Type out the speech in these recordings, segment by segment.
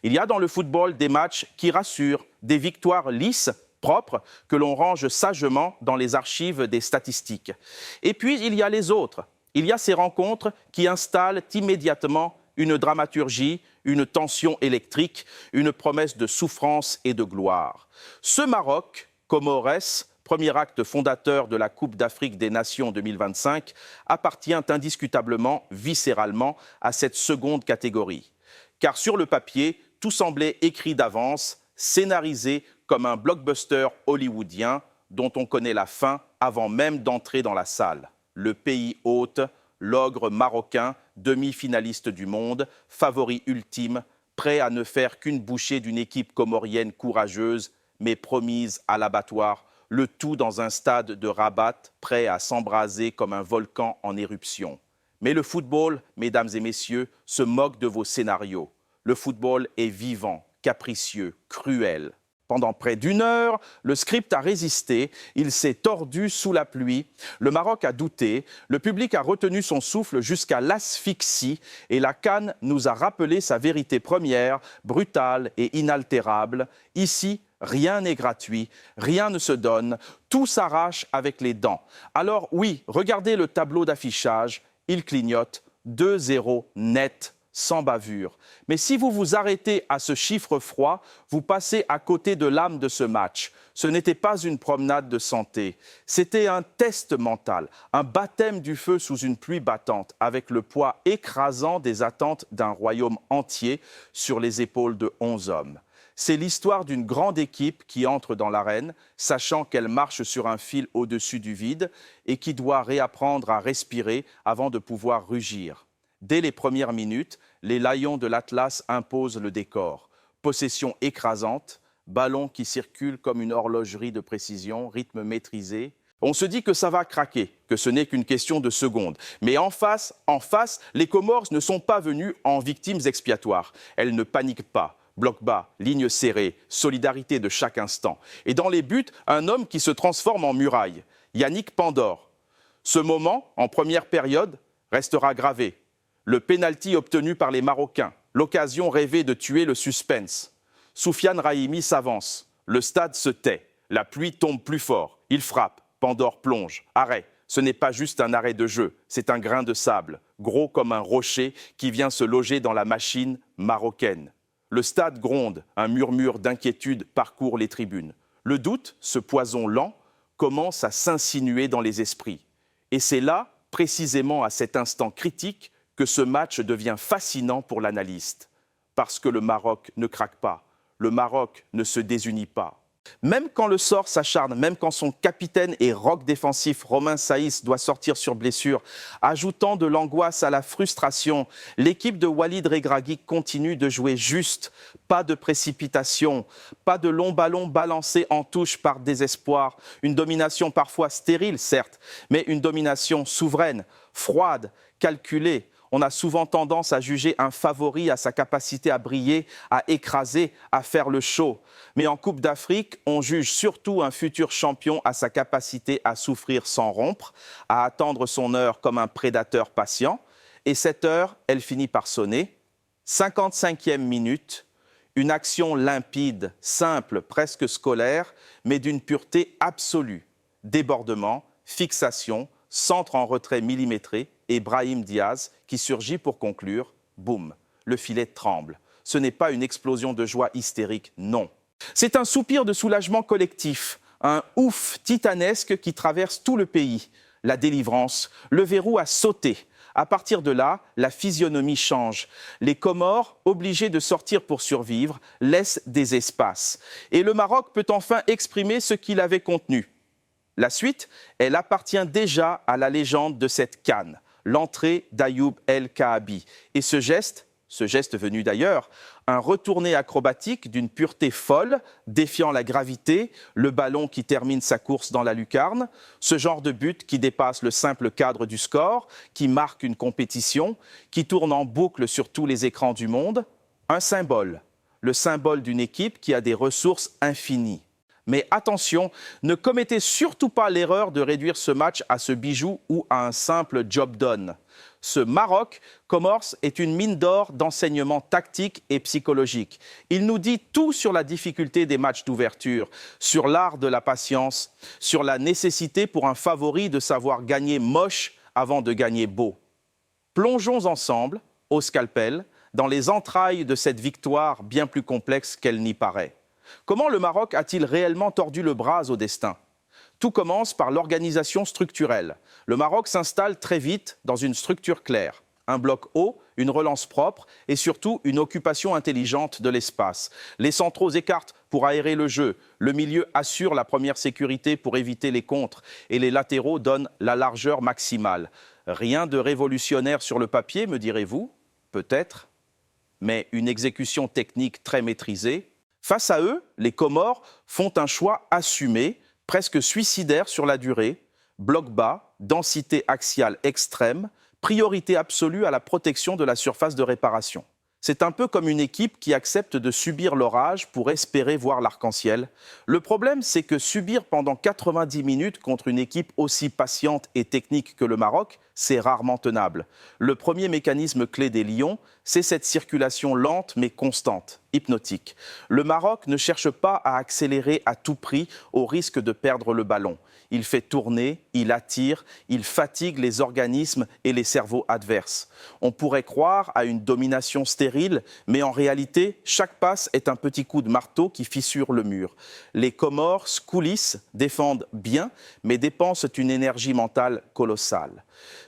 Il y a dans le football des matchs qui rassurent, des victoires lisses, propres, que l'on range sagement dans les archives des statistiques. Et puis, il y a les autres. Il y a ces rencontres qui installent immédiatement une dramaturgie, une tension électrique, une promesse de souffrance et de gloire. Ce Maroc, Comores, premier acte fondateur de la Coupe d'Afrique des Nations 2025, appartient indiscutablement, viscéralement, à cette seconde catégorie. Car sur le papier, tout semblait écrit d'avance, scénarisé comme un blockbuster hollywoodien dont on connaît la fin avant même d'entrer dans la salle. Le pays hôte, l'ogre marocain, demi-finaliste du monde, favori ultime, prêt à ne faire qu'une bouchée d'une équipe comorienne courageuse, mais promise à l'abattoir, le tout dans un stade de Rabat, prêt à s'embraser comme un volcan en éruption. Mais le football, mesdames et messieurs, se moque de vos scénarios. Le football est vivant, capricieux, cruel. Pendant près d'une heure, le script a résisté, il s'est tordu sous la pluie, le Maroc a douté, le public a retenu son souffle jusqu'à l'asphyxie et la CAN nous a rappelé sa vérité première, brutale et inaltérable. Ici, rien n'est gratuit, rien ne se donne, tout s'arrache avec les dents. Alors oui, regardez le tableau d'affichage, il clignote 2-0 net. Sans bavure. Mais si vous vous arrêtez à ce chiffre froid, vous passez à côté de l'âme de ce match. Ce n'était pas une promenade de santé, c'était un test mental, un baptême du feu sous une pluie battante, avec le poids écrasant des attentes d'un royaume entier sur les épaules de 11 hommes. C'est l'histoire d'une grande équipe qui entre dans l'arène, sachant qu'elle marche sur un fil au-dessus du vide et qui doit réapprendre à respirer avant de pouvoir rugir. Dès les premières minutes, les Lions de l'Atlas imposent le décor. Possession écrasante, ballon qui circule comme une horlogerie de précision, rythme maîtrisé. On se dit que ça va craquer, que ce n'est qu'une question de secondes. Mais en face, les Comores ne sont pas venus en victimes expiatoires. Elles ne paniquent pas. Bloc bas, ligne serrée, solidarité de chaque instant. Et dans les buts, un homme qui se transforme en muraille, Yannick Pandor. Ce moment, en première période, restera gravé. Le pénalty obtenu par les Marocains, l'occasion rêvée de tuer le suspense. Soufiane Rahimi s'avance, le stade se tait, la pluie tombe plus fort, il frappe, Pandor plonge, arrêt. Ce n'est pas juste un arrêt de jeu, c'est un grain de sable, gros comme un rocher qui vient se loger dans la machine marocaine. Le stade gronde, un murmure d'inquiétude parcourt les tribunes. Le doute, ce poison lent, commence à s'insinuer dans les esprits. Et c'est là, précisément à cet instant critique, que ce match devient fascinant pour l'analyste. Parce que le Maroc ne craque pas, le Maroc ne se désunit pas. Même quand le sort s'acharne, même quand son capitaine et roc défensif Romain Saïs doit sortir sur blessure, ajoutant de l'angoisse à la frustration, l'équipe de Walid Regragui continue de jouer juste. Pas de précipitation, pas de longs ballons balancés en touche par désespoir. Une domination parfois stérile, certes, mais une domination souveraine, froide, calculée. On a souvent tendance à juger un favori à sa capacité à briller, à écraser, à faire le show. Mais en Coupe d'Afrique, on juge surtout un futur champion à sa capacité à souffrir sans rompre, à attendre son heure comme un prédateur patient. Et cette heure, elle finit par sonner. 55e minute, une action limpide, simple, presque scolaire, mais d'une pureté absolue. Débordement, fixation, centre en retrait millimétré, et Brahim Diaz qui surgit pour conclure, boum, le filet tremble. Ce n'est pas une explosion de joie hystérique, non. C'est un soupir de soulagement collectif, un ouf titanesque qui traverse tout le pays. La délivrance, le verrou a sauté. À partir de là, la physionomie change. Les Comores, obligés de sortir pour survivre, laissent des espaces. Et le Maroc peut enfin exprimer ce qu'il avait contenu. La suite, elle appartient déjà à la légende de cette CAN, l'entrée d'Ayoub El Kaabi. Et ce geste venu d'ailleurs, un retourné acrobatique d'une pureté folle, défiant la gravité, le ballon qui termine sa course dans la lucarne, ce genre de but qui dépasse le simple cadre du score, qui marque une compétition, qui tourne en boucle sur tous les écrans du monde, un symbole, le symbole d'une équipe qui a des ressources infinies. Mais attention, ne commettez surtout pas l'erreur de réduire ce match à ce bijou ou à un simple job done. Ce Maroc-Comores est une mine d'or d'enseignements tactiques et psychologiques. Il nous dit tout sur la difficulté des matchs d'ouverture, sur l'art de la patience, sur la nécessité pour un favori de savoir gagner moche avant de gagner beau. Plongeons ensemble, au scalpel, dans les entrailles de cette victoire bien plus complexe qu'elle n'y paraît. Comment le Maroc a-t-il réellement tordu le bras au destin ? Tout commence par l'organisation structurelle. Le Maroc s'installe très vite dans une structure claire. Un bloc haut, une relance propre et surtout une occupation intelligente de l'espace. Les centraux écartent pour aérer le jeu. Le milieu assure la première sécurité pour éviter les contres et les latéraux donnent la largeur maximale. Rien de révolutionnaire sur le papier, me direz-vous ? Peut-être, mais une exécution technique très maîtrisée. Face à eux, les Comores font un choix assumé, presque suicidaire sur la durée, bloc bas, densité axiale extrême, priorité absolue à la protection de la surface de réparation. C'est un peu comme une équipe qui accepte de subir l'orage pour espérer voir l'arc-en-ciel. Le problème, c'est que subir pendant 90 minutes contre une équipe aussi patiente et technique que le Maroc, c'est rarement tenable. Le premier mécanisme clé des Lions, c'est cette circulation lente mais constante, hypnotique. Le Maroc ne cherche pas à accélérer à tout prix au risque de perdre le ballon. Il fait tourner, il attire, il fatigue les organismes et les cerveaux adverses. On pourrait croire à une domination stérile, mais en réalité, chaque passe est un petit coup de marteau qui fissure le mur. Les Comores coulissent, défendent bien, mais dépensent une énergie mentale colossale.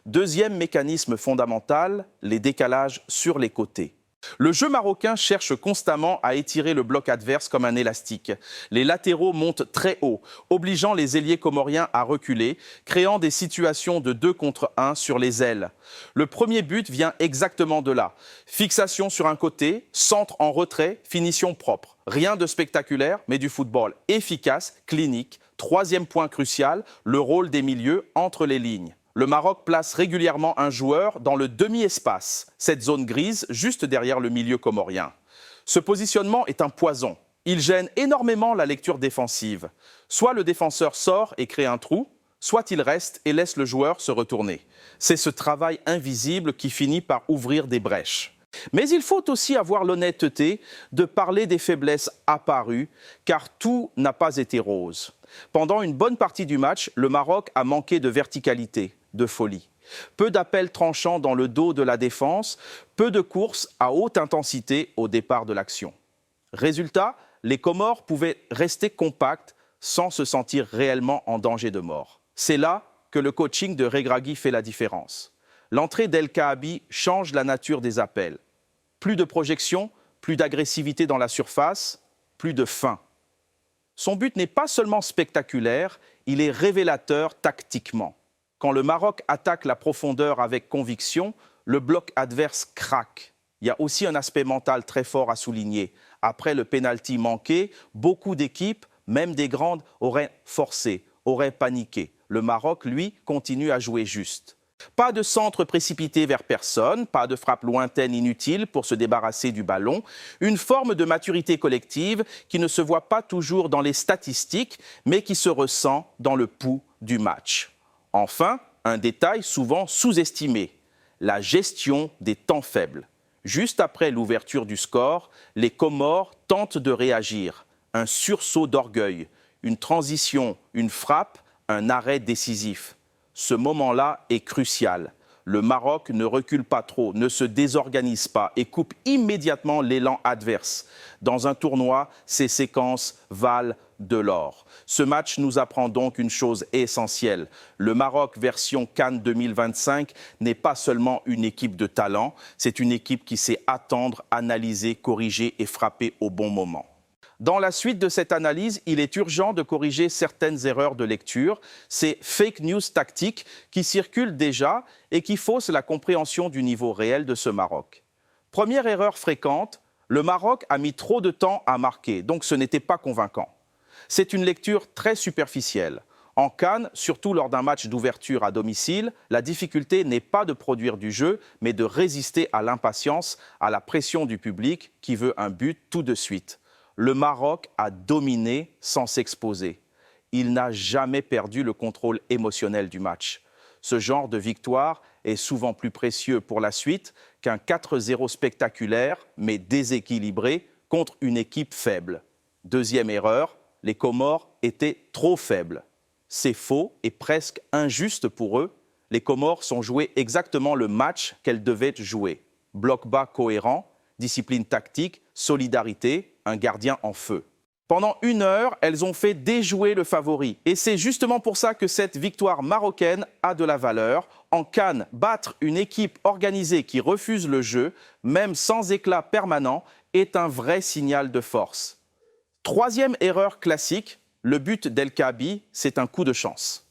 Deuxième mécanisme fondamental, les décalages sur les côtés. Le jeu marocain cherche constamment à étirer le bloc adverse comme un élastique. Les latéraux montent très haut, obligeant les ailiers comoriens à reculer, créant des situations de 2 contre 1 sur les ailes. Le premier but vient exactement de là. Fixation sur un côté, centre en retrait, finition propre. Rien de spectaculaire, mais du football efficace, clinique. Troisième point crucial, le rôle des milieux entre les lignes. Le Maroc place régulièrement un joueur dans le demi-espace, cette zone grise juste derrière le milieu comorien. Ce positionnement est un poison. Il gêne énormément la lecture défensive. Soit le défenseur sort et crée un trou, soit il reste et laisse le joueur se retourner. C'est ce travail invisible qui finit par ouvrir des brèches. Mais il faut aussi avoir l'honnêteté de parler des faiblesses apparues, car tout n'a pas été rose. Pendant une bonne partie du match, le Maroc a manqué de verticalité, de folie. Peu d'appels tranchants dans le dos de la défense, peu de courses à haute intensité au départ de l'action. Résultat, les Comores pouvaient rester compacts sans se sentir réellement en danger de mort. C'est là que le coaching de Regragui fait la différence. L'entrée d'El Kaabi change la nature des appels. Plus de projection, plus d'agressivité dans la surface, plus de faim. Son but n'est pas seulement spectaculaire, il est révélateur tactiquement. Quand le Maroc attaque la profondeur avec conviction, le bloc adverse craque. Il y a aussi un aspect mental très fort à souligner. Après le pénalty manqué, beaucoup d'équipes, même des grandes, auraient forcé, auraient paniqué. Le Maroc, lui, continue à jouer juste. Pas de centre précipité vers personne, pas de frappe lointaine inutile pour se débarrasser du ballon. Une forme de maturité collective qui ne se voit pas toujours dans les statistiques, mais qui se ressent dans le pouls du match. Enfin, un détail souvent sous-estimé, la gestion des temps faibles. Juste après l'ouverture du score, les Comores tentent de réagir. Un sursaut d'orgueil, une transition, une frappe, un arrêt décisif. Ce moment-là est crucial. Le Maroc ne recule pas trop, ne se désorganise pas et coupe immédiatement l'élan adverse. Dans un tournoi, ces séquences valent de l'or. Ce match nous apprend donc une chose essentielle. Le Maroc version CAN 2025 n'est pas seulement une équipe de talent, c'est une équipe qui sait attendre, analyser, corriger et frapper au bon moment. Dans la suite de cette analyse, il est urgent de corriger certaines erreurs de lecture, ces fake news tactiques qui circulent déjà et qui faussent la compréhension du niveau réel de ce Maroc. Première erreur fréquente, le Maroc a mis trop de temps à marquer, donc ce n'était pas convaincant. C'est une lecture très superficielle. En CAN, surtout lors d'un match d'ouverture à domicile, la difficulté n'est pas de produire du jeu, mais de résister à l'impatience, à la pression du public qui veut un but tout de suite. Le Maroc a dominé sans s'exposer. Il n'a jamais perdu le contrôle émotionnel du match. Ce genre de victoire est souvent plus précieux pour la suite qu'un 4-0 spectaculaire, mais déséquilibré, contre une équipe faible. Deuxième erreur, les Comores étaient trop faibles. C'est faux et presque injuste pour eux. Les Comores ont joué exactement le match qu'elles devaient jouer. Bloc bas cohérent, discipline tactique, solidarité, un gardien en feu. Pendant 1 heure, elles ont fait déjouer le favori. Et c'est justement pour ça que cette victoire marocaine a de la valeur. En CAN, battre une équipe organisée qui refuse le jeu, même sans éclat permanent, est un vrai signal de force. Troisième erreur classique, le but d'El Kaabi, c'est un coup de chance.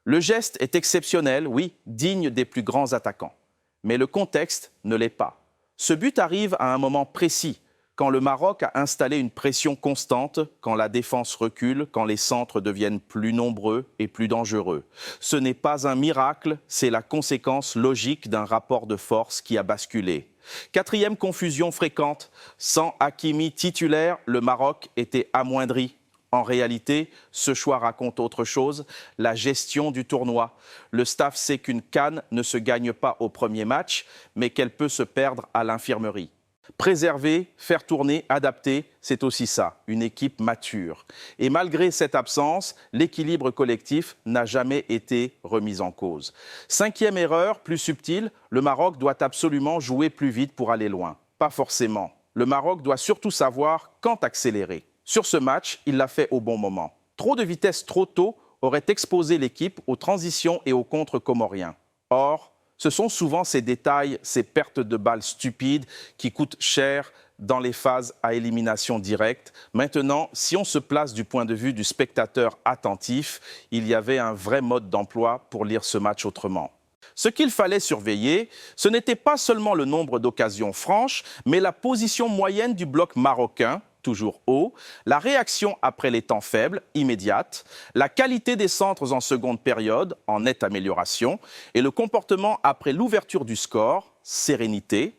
Le geste est exceptionnel, oui, digne des plus grands attaquants. Mais le contexte ne l'est pas. Ce but arrive à un moment précis, quand le Maroc a installé une pression constante, quand la défense recule, quand les centres deviennent plus nombreux et plus dangereux. Ce n'est pas un miracle, c'est la conséquence logique d'un rapport de force qui a basculé. Quatrième confusion fréquente, sans Hakimi titulaire, le Maroc était amoindri. En réalité, ce choix raconte autre chose, la gestion du tournoi. Le staff sait qu'une CAN ne se gagne pas au premier match, mais qu'elle peut se perdre à l'infirmerie. Préserver, faire tourner, adapter, c'est aussi ça, une équipe mature. Et malgré cette absence, l'équilibre collectif n'a jamais été remis en cause. Cinquième erreur, plus subtile, le Maroc doit absolument jouer plus vite pour aller loin. Pas forcément. Le Maroc doit surtout savoir quand accélérer. Sur ce match, il l'a fait au bon moment. Trop de vitesse trop tôt aurait exposé l'équipe aux transitions et aux contres comoriens. Or, ce sont souvent ces détails, ces pertes de balles stupides qui coûtent cher dans les phases à élimination directe. Maintenant, si on se place du point de vue du spectateur attentif, il y avait un vrai mode d'emploi pour lire ce match autrement. Ce qu'il fallait surveiller, ce n'était pas seulement le nombre d'occasions franches, mais la position moyenne du bloc marocain, toujours haut, la réaction après les temps faibles, immédiate, la qualité des centres en seconde période, en nette amélioration, et le comportement après l'ouverture du score, sérénité.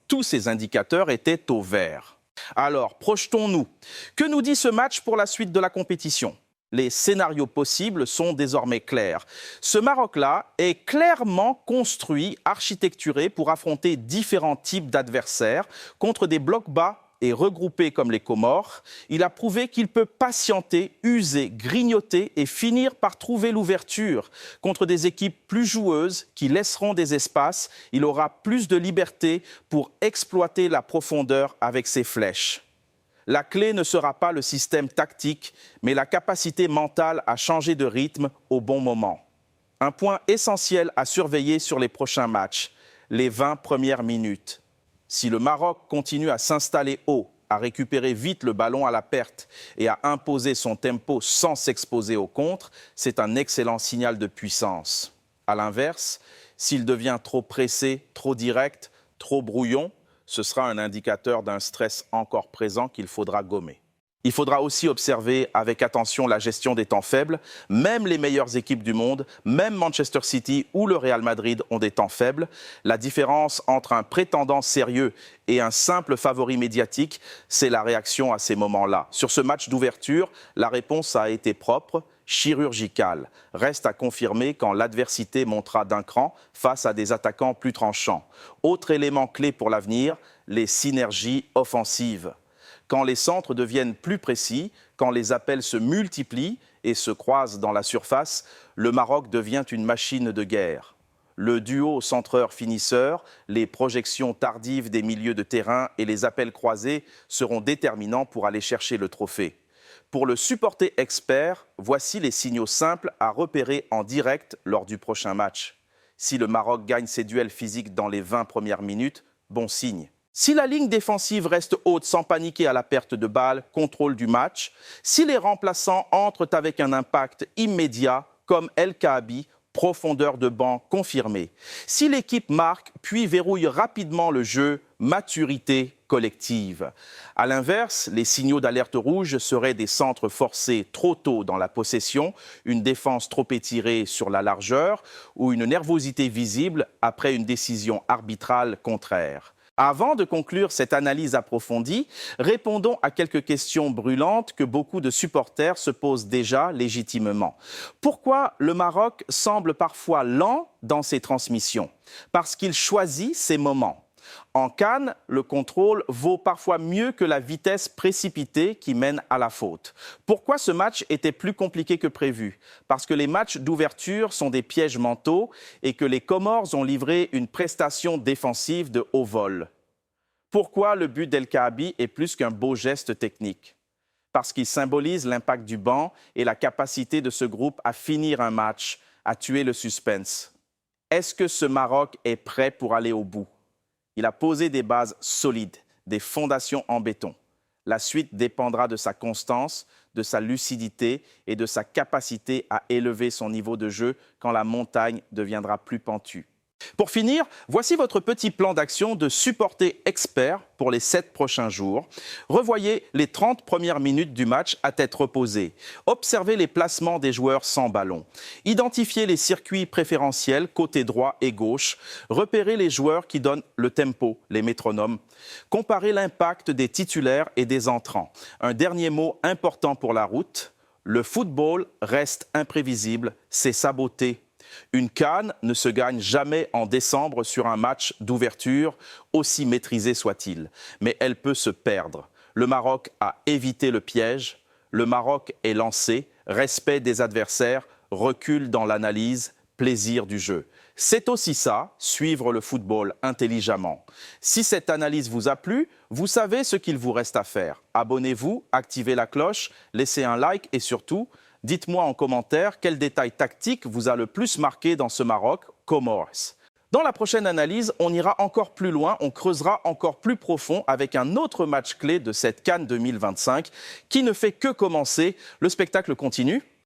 Tous ces indicateurs étaient au vert. Alors, projetons-nous. Que nous dit ce match pour la suite de la compétition ? Les scénarios possibles sont désormais clairs. Ce Maroc-là est clairement construit, architecturé pour affronter différents types d'adversaires contre des blocs bas et regroupé comme les Comores. Il a prouvé qu'il peut patienter, user, grignoter et finir par trouver l'ouverture. Contre des équipes plus joueuses qui laisseront des espaces, il aura plus de liberté pour exploiter la profondeur avec ses flèches. La clé ne sera pas le système tactique, mais la capacité mentale à changer de rythme au bon moment. Un point essentiel à surveiller sur les prochains matchs, les 20 premières minutes. Si le Maroc continue à s'installer haut, à récupérer vite le ballon à la perte et à imposer son tempo sans s'exposer aux contres, c'est un excellent signal de puissance. À l'inverse, s'il devient trop pressé, trop direct, trop brouillon, ce sera un indicateur d'un stress encore présent qu'il faudra gommer. Il faudra aussi observer avec attention la gestion des temps faibles. Même les meilleures équipes du monde, même Manchester City ou le Real Madrid ont des temps faibles. La différence entre un prétendant sérieux et un simple favori médiatique, c'est la réaction à ces moments-là. Sur ce match d'ouverture, la réponse a été propre, chirurgicale. Reste à confirmer quand l'adversité montera d'un cran face à des attaquants plus tranchants. Autre élément clé pour l'avenir, les synergies offensives. Quand les centres deviennent plus précis, quand les appels se multiplient et se croisent dans la surface, le Maroc devient une machine de guerre. Le duo centreur-finisseur, les projections tardives des milieux de terrain et les appels croisés seront déterminants pour aller chercher le trophée. Pour le supporter expert, voici les signaux simples à repérer en direct lors du prochain match. Si le Maroc gagne ses duels physiques dans les 20 premières minutes, bon signe. Si la ligne défensive reste haute sans paniquer à la perte de balle, contrôle du match, si les remplaçants entrent avec un impact immédiat, comme El Kaabi, profondeur de banc confirmée. Si l'équipe marque, puis verrouille rapidement le jeu, maturité collective. À l'inverse, les signaux d'alerte rouge seraient des centres forcés trop tôt dans la possession, une défense trop étirée sur la largeur ou une nervosité visible après une décision arbitrale contraire. Avant de conclure cette analyse approfondie, répondons à quelques questions brûlantes que beaucoup de supporters se posent déjà légitimement. Pourquoi le Maroc semble parfois lent dans ses transmissions? Parce qu'il choisit ses moments. En CAN, le contrôle vaut parfois mieux que la vitesse précipitée qui mène à la faute. Pourquoi ce match était plus compliqué que prévu? Parce que les matchs d'ouverture sont des pièges mentaux et que les Comores ont livré une prestation défensive de haut vol. Pourquoi le but d'El Kaabi est plus qu'un beau geste technique? Parce qu'il symbolise l'impact du banc et la capacité de ce groupe à finir un match, à tuer le suspense. Est-ce que ce Maroc est prêt pour aller au bout? Il a posé des bases solides, des fondations en béton. La suite dépendra de sa constance, de sa lucidité et de sa capacité à élever son niveau de jeu quand la montagne deviendra plus pentue. Pour finir, voici votre petit plan d'action de supporter expert pour les 7 prochains jours. Revoyez les 30 premières minutes du match à tête reposée. Observez les placements des joueurs sans ballon. Identifiez les circuits préférentiels côté droit et gauche. Repérez les joueurs qui donnent le tempo, les métronomes. Comparez l'impact des titulaires et des entrants. Un dernier mot important pour la route. Le football reste imprévisible, c'est sa beauté. Une CAN ne se gagne jamais en décembre sur un match d'ouverture, aussi maîtrisé soit-il. Mais elle peut se perdre. Le Maroc a évité le piège. Le Maroc est lancé. Respect des adversaires, recul dans l'analyse, plaisir du jeu. C'est aussi ça, suivre le football intelligemment. Si cette analyse vous a plu, vous savez ce qu'il vous reste à faire. Abonnez-vous, activez la cloche, laissez un like et surtout, dites-moi en commentaire quel détail tactique vous a le plus marqué dans ce Maroc Comores. Dans la prochaine analyse, on ira encore plus loin, on creusera encore plus profond avec un autre match clé de cette CAN 2025 qui ne fait que commencer. Le spectacle continue.